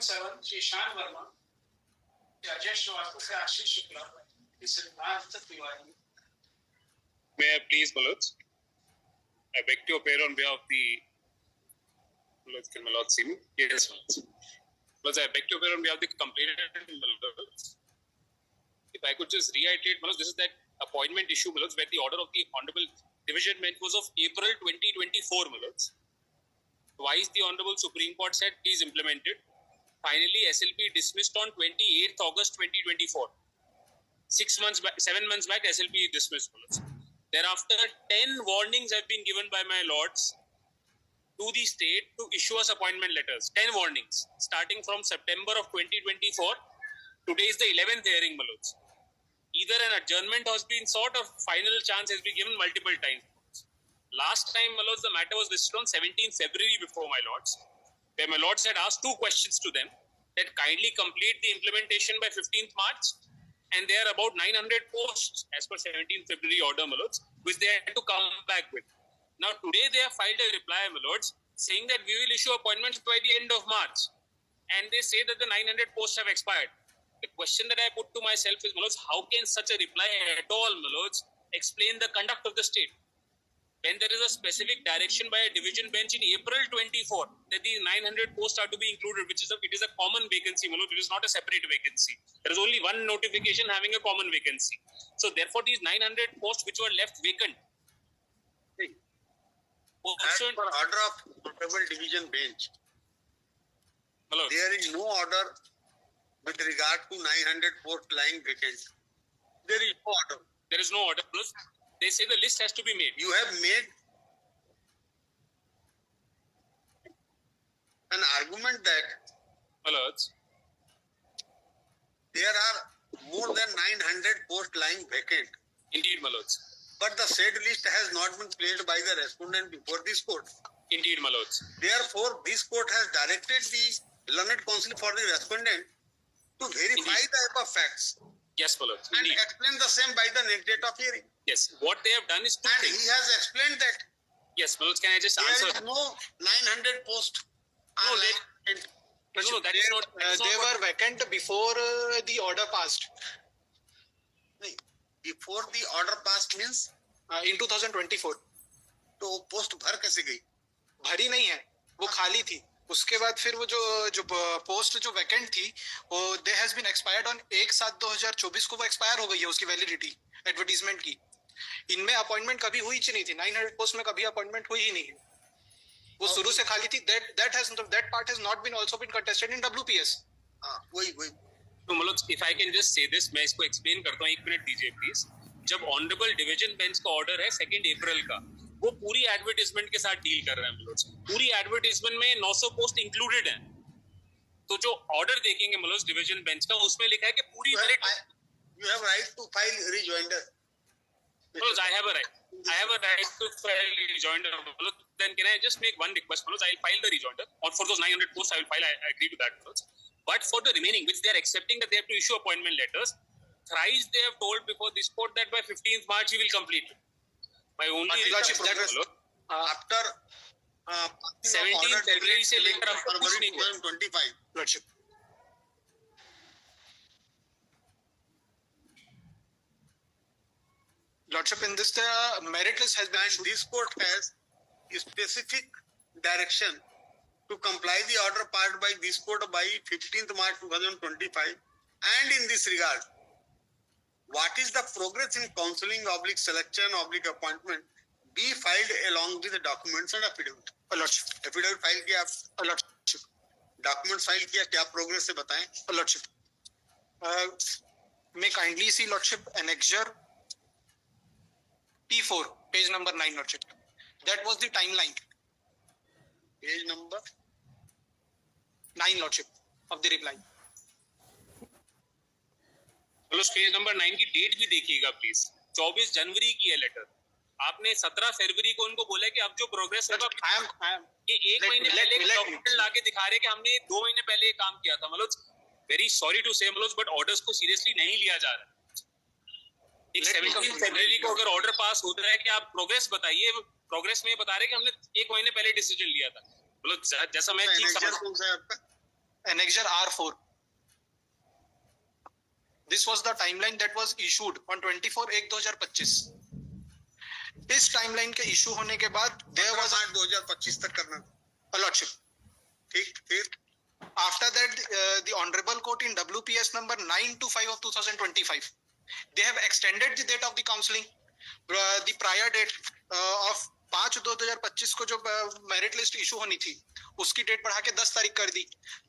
7 श्री ईशान वर्मा, अजय श्रीवास्तव से Ashish Shukla, Siddharth Tiwari. May I please, Maloj? I beg to appear on behalf of the Maloj. Can Maloj see me? Yes, Maloj. Maloj, I beg to appear on behalf of the complainant, Maloj. If I could just reiterate, Maloj, this is that appointment issue, Maloj, where the order of the Honorable Division Bench was of April 2024, Maloj. Twice the Honorable Supreme Court said, please implement it. Finally, SLP dismissed on 28th August 2024. 7 months back, SLP dismissed, Maloj. Thereafter, 10 warnings have been given by my lords to the state to issue us appointment letters. 10 warnings, starting from September of 2024. Today is the 11th hearing, Maloj. Either an adjournment has been sought or final chance has been given multiple times. Last time, Maloj, the matter was listed on 17th February before my lords, where my lords had asked 2 questions to them that kindly complete the implementation by 15th March, and there are about 900 posts as per 17th February order, my lords, which they had to come back with. Now, today they have filed a reply, my lords, saying that we will issue appointments by the end of March, and they say that the 900 posts have expired. The question that I put to myself is, my lords, how can such a reply at all, my lords, explain the conduct of the state? When there is a specific direction by a division bench in April 24 that these 900 posts are to be included, which is it is a common vacancy, Maloj, it is not a separate vacancy. There is only one notification having a common vacancy. So therefore, these 900 posts which were left vacant. As per order of Honorable Division Bench, Maloj, there is no order with regard to 900 posts lying vacant. There is no order. There is no order. Maloj. They say the list has to be made. You have made an argument that Maloj, there are more than 900 posts lying vacant. Indeed, Maloj. But the said list has not been placed by the respondent before this court. Indeed, Maloj. Therefore, this court has directed the learned counsel for the respondent to verify the above facts Yes, Maloj. and Indeed. explain the same by the next date of hearing. Yes. What they have done is 2 And things. he has explained that Yes, Maloj, can I just there answer? is no 900 posts. No, No, that is not. They were vacant before the order passed. Before the order passed means In 2024. तो post भर कैसे गई? भरी नहीं है, वो खाली थी. उसके बाद फिर वो जो पोस्ट जो वैकेंट थी वो they has been expired on 1/7/2024 को वो एक्सपायर हो गई है उसकी वैलिडिटी एडवर्टाइजमेंट की. इनमें अपॉइंटमेंट कभी हुई ही नहीं थी. 900 पोस्ट में कभी अपॉइंटमेंट हुई ही नहीं है. वो शुरू से खाली थी. that part has not been also been contested in WPS. वही तो मतलब if I can just say this, मैं इसको एक्सप्लेन करता हूँ. 1 मिनट दीजिए प्लीज. जब ऑनरेबल डिवीजन बेंच का ऑर्डर है 2 अप्रैल का, वो पूरी एडवर्टाइजमेंट के साथ डील कर रहे हैं मलोज. पूरी एडवर्टाइजमेंट में 900 पोस्ट इंक्लूडेड हैं. तो जो ऑर्डर देखेंगे मलोज डिवीजन बेंच का, उसमें लिखा है कि पूरी you have right to file rejoinder. Maloz, I have a right to file rejoinder. Maloz, then can I just make one request, Maloz? I'll file the rejoinder. Or for those 900 posts, I will file. I agree to that, Maloz. But for the remaining, which they are accepting that they have to issue appointment letters, thrice they have told before this court that by 15th March we will complete it. My only Lordship, that was after 17th February से लेकर अब तक कुछ नहीं हुआ. 2025. Lordship. Lordship, in this the merit list has been And this court has specific direction to comply the order passed by this court by 15th March 2025. And in this regard, what is the progress in counseling / selection / appointment be filed along with the documents and affidavit. Lordship. Affidavit file किया आप, Lordship. Document file किया, क्या progress है बताएं. Lordship. May kindly see Lordship annexure P4, page number 9, Lordship. That was the timeline. Page number 9, Lordship, of the reply. चलो page number 9 की date भी देखिएगा प्लीज. 24 जनवरी की है लेटर. आपने 17 फरवरी को उनको बोला कि अब जो प्रोग्रेस होगा, ये 1 महीने पहले डॉक्यूमेंट लाके दिखा रहे कि हमने 2 महीने पहले ये काम किया था. मतलब वेरी सॉरी टू से मतलब, बट ऑर्डर्स को सीरियसली नहीं लिया जा रहा है. एक 17 फरवरी को अगर ऑर्डर पास होता है कि आप प्रोग्रेस बताइए, प्रोग्रेस में बता रहे कि हमने 1 महीने पहले डिसीजन लिया था. मतलब जैसा मैं ठीक समझ, Annexure R4. This was the timeline that was issued on 24/1/2025. इस टाइमलाइन के इशू होने के बाद there was मार्च 2025 तक करना a lordship. ठीक, फिर After that, the Honorable Court in WPS number 925 of 2025, they have extended the date of the counselling. The prior date of 5/2/2025 को जो मेरिट लिस्ट इशू होनी थी उसकी डेट बढ़ा के 10 तारीख कर दी.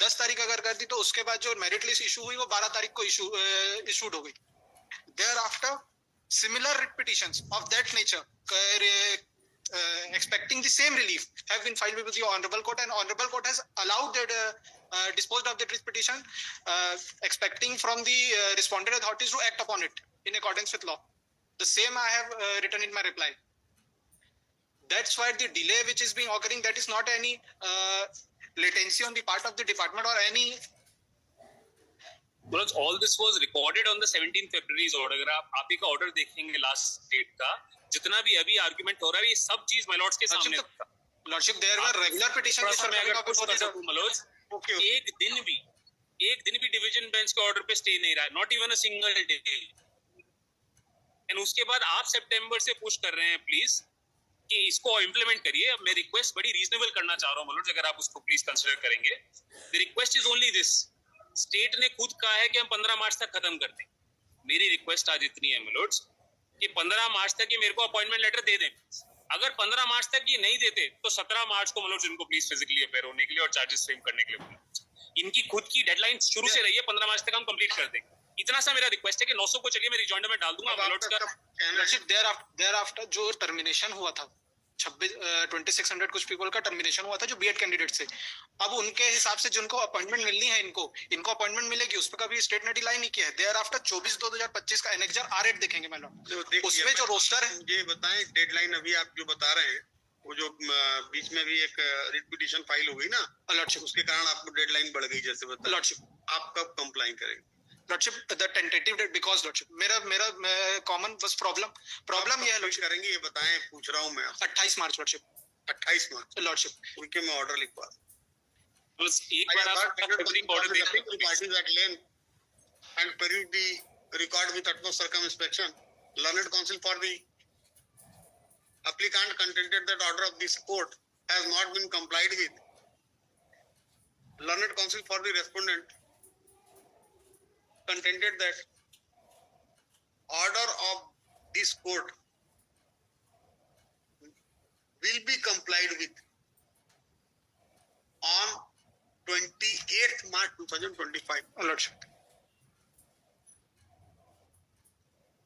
10 तारीख अगर कर दी तो उसके बाद जो मेरिट लिस्ट इशू हुई वो 12 तारीख को इशूड हो गई. Thereafter, similar petitions of that nature expecting the same relief have been filed with the Honorable Court, and Honorable Court has allowed that disposed of the petition, expecting from the respondent authorities to act upon it in accordance with law. The same I have written in my reply. That's why the delay which is being occurring, that is not any latency on the part of the department or any. Because all this was recorded on the 17th February's order. अगर आप ही का order देखेंगे last date का, जितना भी अभी argument हो रहा है, ये सब चीज my lords के सामने था. Lordship, there were regular petitions. मैं अगर कुछ कर सकूं, मनोज, okay. एक दिन भी डिवीजन बेंच के ऑर्डर पे स्टे नहीं रहा, not even a single day. And उसके बाद आप सितंबर से पुश कर रहे हैं प्लीज कि इसको इम्प्लीमेंट करिए. अब मैं रिक्वेस्ट बड़ी रीजनेबल करना चाह रहा हूँ मनोज, अगर आप उसको प्लीज कंसीडर करेंगे. The request is only this. State ने खुद कहा है कि हम 15 मार्च तक खत्म कर दें. मेरी रिक्वेस्ट आज इतनी है मनोज कि 15 मार्च तक ये मेरे को अपॉइंटमेंट लेटर दे दें. अगर 15 मार्च तक ये नहीं देते तो 17 मार्च को मनोज इनको प्लीज फिजिकली अपेयर होने के लिए और चार्जेस फ्रेम करने के लिए. इनकी खुद की डेडलाइन शुरू से रही है, 15 मार्च तक हम कंप्लीट कर देंगे. इतना सा मेरा रिक्वेस्ट है कि 900 को चलिए मैं रिजॉइंडर में डाल दूंगा. Thereafter जो टर्मिनेशन हुआ था 2600 कुछ पीपल का टर्मिनेशन हुआ था जो बीएड कैंडिडेट से. अब उनके हिसाब से जिनको अपॉइंटमेंट मिलनी है इनको अपॉइंटमेंट मिलेगी. उस पर कभी स्टेट ने डिलाई नहीं किया है. Thereafter 24/2/2025 का एनेक्जर R8 देखेंगे मैं लोग. उसमें जो रोस्टर है, ये बताएं डेडलाइन अभी आप जो बता रहे हैं वो जो बीच में भी एक रिट पिटीशन फाइल हो गई ना लॉर्डशिप, उसके कारण आपको डेडलाइन बढ़ गई जैसे बता. लॉर्डशिप, आप कब कंप्लाई करेंगे lordship? The tentative date because lordship मेरा कॉमन बस प्रॉब्लम ये है लॉर्डशिप. करेंगे ये बताएं, पूछ रहा हूं मैं. 28 मार्च लॉर्डशिप. 28 मार्च लॉर्डशिप, उनके मैं ऑर्डर लिखवा. बस एक बार आप ऑर्डर देख लें parties at length and peruse the record with utmost circumspection. Learned counsel for the applicant contended that order of this court has not been complied with. Learned counsel for the respondent contended that order of this court will be complied with on 28th March 2025. Lordship.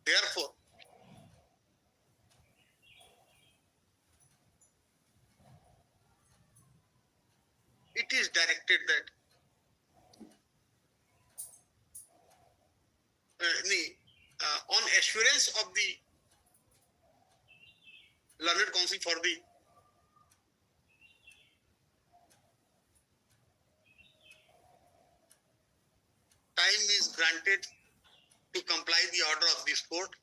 Therefore, it is directed that on assurance of the learned counsel for the time is granted to comply the order of this court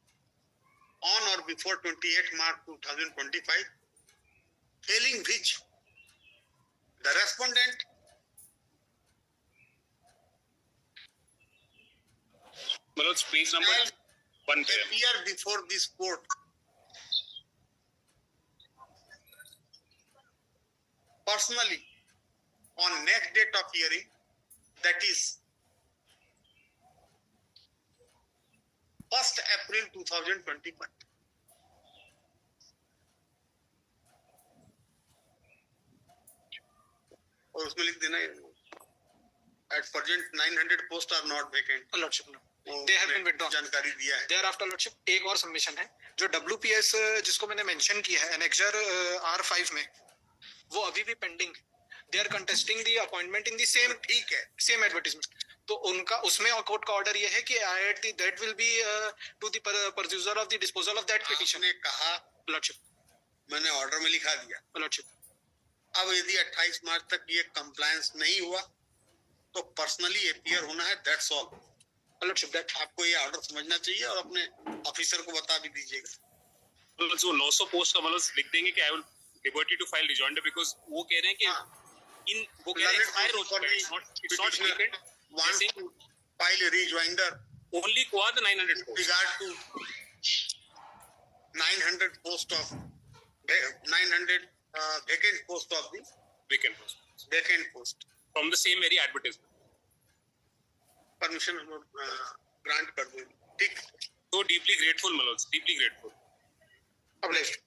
on or before 28th March 2025, failing which the respondent Manoj page number 1 पे appear before this court personally on next date of hearing, that is 1st April 2025. और उसमें लिख देना at present 900 posts are not vacant. Lordship, they have been withdrawn. जानकारी दिया है. Thereafter lordship एक और सबमिशन है जो WPS जिसको मैंने मेंशन किया है एनेक्जर R5 में, वो अभी भी pending. They are contesting the appointment in the ठीक है. same advertisement. तो उनका उसमें कोर्ट का ऑर्डर ये है कि that will be to the pursuer of the disposal of that petition. आपने कहा लॉर्डशिप, मैंने ऑर्डर में लिखा दिया. लॉर्डशिप, अब यदि 28 मार्च तक ये कंप्लायंस नहीं हुआ तो पर्सनली अपीयर होना है. That's all. लॉर्डशिप, दैट आपको ये ऑर्डर समझना चाहिए और अपने ऑफिसर को बता भी दीजिएगा. जो 900 पोस्ट का मतलब लिख देंगे कि I will liberty to file rejoinder, because वो कह रहे हैं कि in वो कह रहे हैं expire हो चुका है. It's not vacant. Want to file a rejoinder Only को the 900 with post. regard to 900 post of 900 vacant post of the Vacant post. vacant post. From the same very advertisement. Permission grant कर दो. ठीक. So deeply grateful, Manoj. Deeply grateful. Published.